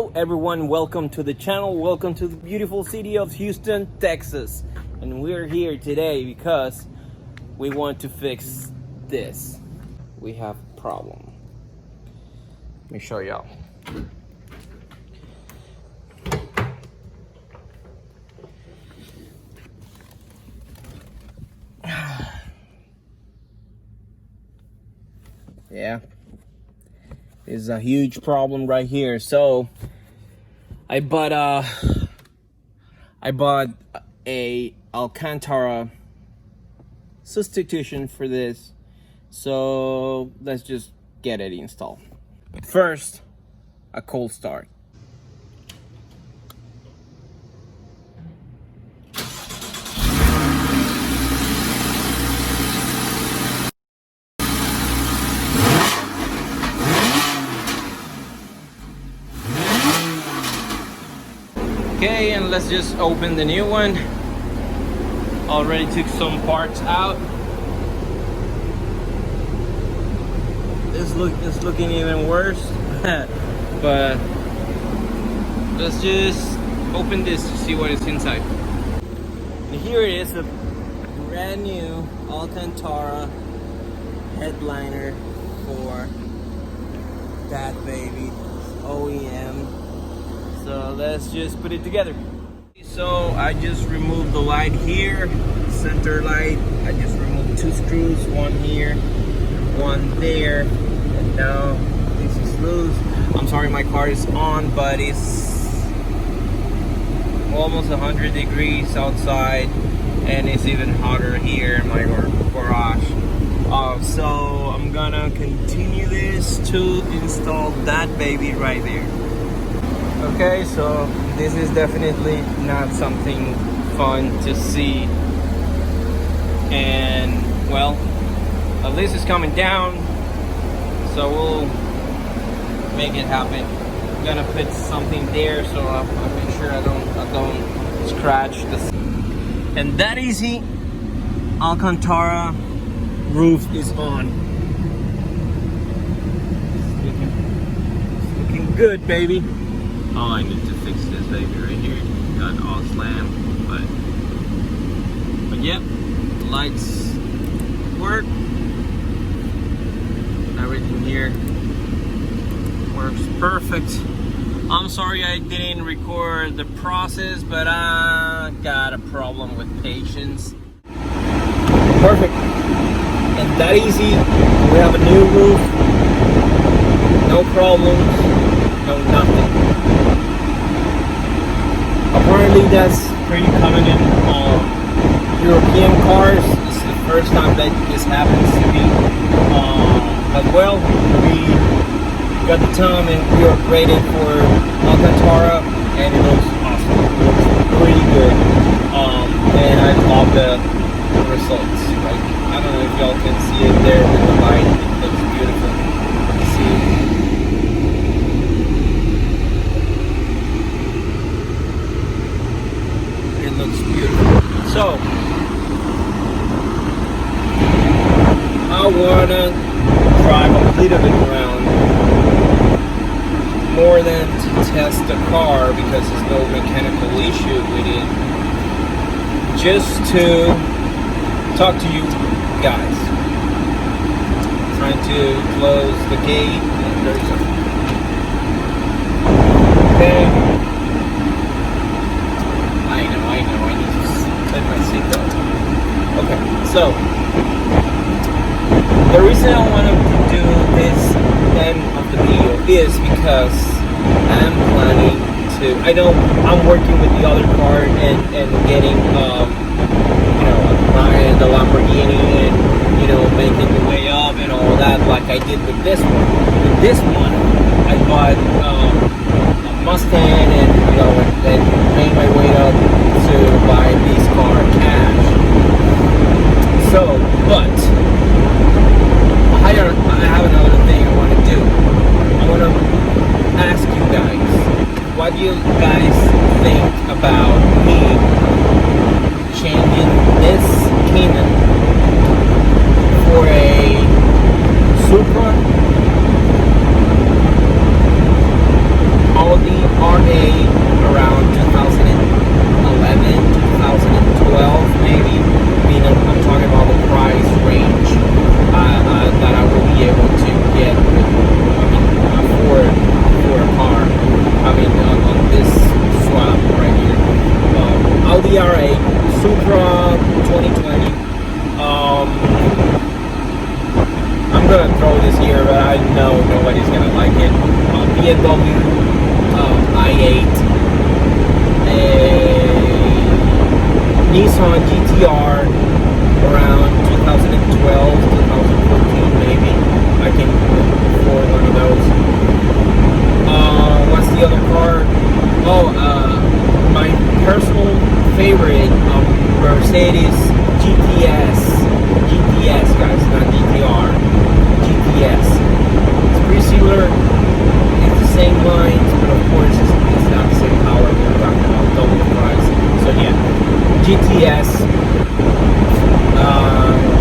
Hello everyone, welcome to the channel, welcome to the beautiful city of Houston, Texas. And we're here today because we want to fix this. We have a problem. Let me show y'all. Yeah, this is a huge problem right here. So I bought a Alcantara substitution for this, so let's just get it installed. But first, a cold start. Okay, and let's just open the new one. Already took some parts out. It's looking even worse. But let's just open this to see what is inside. And here it is, a brand new Alcantara headliner for that baby. OEM. So let's just put it together. So I just removed the light here, center light. I just removed 2 screws, one here, one there, and now this is loose. I'm sorry my car is on, but it's almost 100 degrees outside, and it's even hotter here in my garage. So I'm gonna continue this to install that baby right there. Okay, so this is definitely not something fun to see, and well, at least it's coming down, so we'll make it happen. I'm gonna put something there so I'll make sure I don't scratch this. And that easy, Alcantara roof is on. It's looking good, baby. Oh, I need to fix this baby right here. Got all slammed, but yep, lights work. Everything here works perfect. I'm sorry I didn't record the process, but I got a problem with patience. Perfect. And that easy. We have a new roof. No problems. No nothing. Apparently that's pretty common in European cars. This is the first time that this happens to me. But well, we got the time and we are rated for Alcantara, and it looks awesome. It looks pretty good. And I love the results. Like, I don't know if y'all can see it there with the light. It looks beautiful. See? Looks beautiful. So I wanna drive a little bit around, more than to test the car because there's no mechanical issue with it, just to talk to you guys. Trying to close the gate, and there's a okay. I need to set my seatbelt. Okay, so the reason I wanted to do this end of the video is because I'm planning to. I know I'm working with the other car and getting buying the Lamborghini and making the way up and all that, like I did with this one. With this one, I bought a Mustang and made my way up to buy this car cash. So, but I have another thing I want to do. I want to ask you guys, what do you guys think about me changing this Cayman for a Supra, Audi gonna throw this here, but I know nobody's gonna like it. BMW i8, a Nissan GT-R around 2012, 2014 maybe. I can afford one of those. What's the other car? Oh, my personal favorite, Mercedes GTS, guys, not GT-R, GTS. It's pretty similar, it's the same lines, but of course it's not the same power. We're talking about double the price. So yeah, GTS.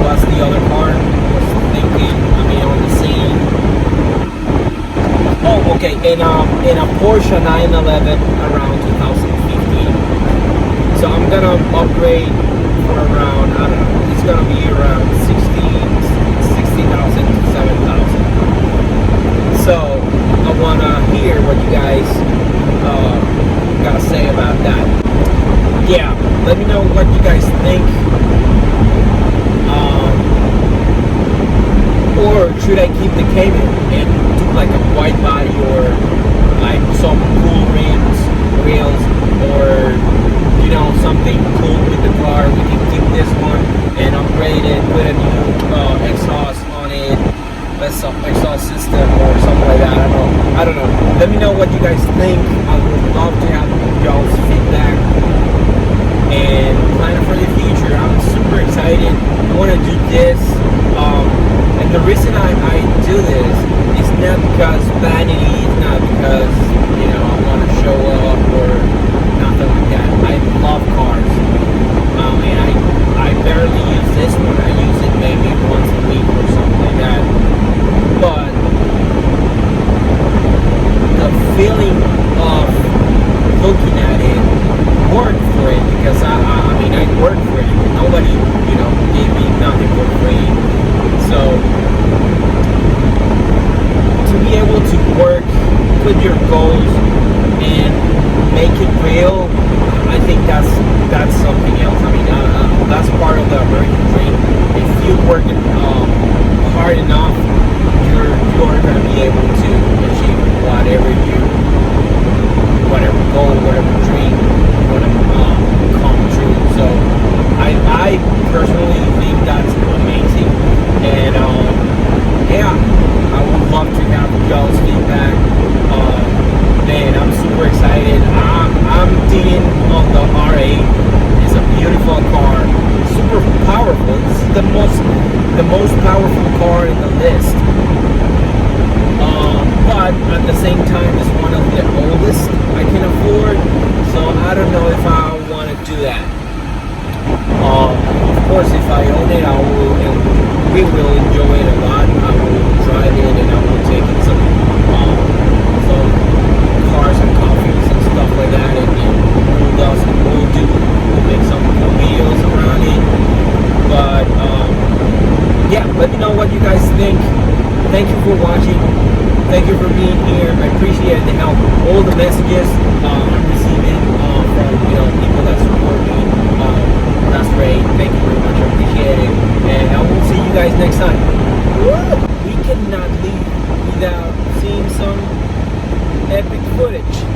What's the other car? I was thinking, I mean, on the same. Oh, okay, in a Porsche 911 around 2015. So I'm gonna upgrade for around, I don't know, it's gonna be around 60,000 to 7,000. So I wanna hear what you guys gotta say about that. Yeah, let me know what you guys think. Or should I keep the Cayman and do like a white body or like some cool wheels, or you know, something cool with the car? We can keep this one and upgrade it, put a new exhaust on it, exhaust system or something like that. I don't know. Let me know what you guys think. I would love to have y'all's feedback and plan for the future. I'm super excited. I want to do this. And the reason I do this is not because vanity, it's not because, you know, I want to show up or nothing like that. I love cars. And I barely use this one. I use it maybe once a week or something like that. But the feeling of looking at it, work for it, because I mean, I work for it. Nobody, you know, gave me nothing for free. So to be able to work with your goals and make it real, I think that's something else. I mean, that's part of the American dream. If you work hard enough, you're going to be able to achieve whatever goal, whatever dream you want to come true. So I personally think that's amazing. And yeah, I would love to have y'all's feedback. Man, I'm super excited. I'm digging on the R8. It's a beautiful car, super powerful. This is the most powerful car in the list. But at the same time, it's one of the oldest I can afford. So I don't know if I want to do that. Of course, if I own it, I will, and we will enjoy it a lot. I will drive it and I will take it some cars and coffees and stuff like that, and we'll make some cool videos around it. But yeah, let me know what you guys think. Thank you for watching. Thank you for being here. I appreciate the help, all the messages I'm receiving from, you know, people that support me. That's great. Thank you very much. I appreciate it. And I will see you guys next time. We cannot leave without seeing some epic footage.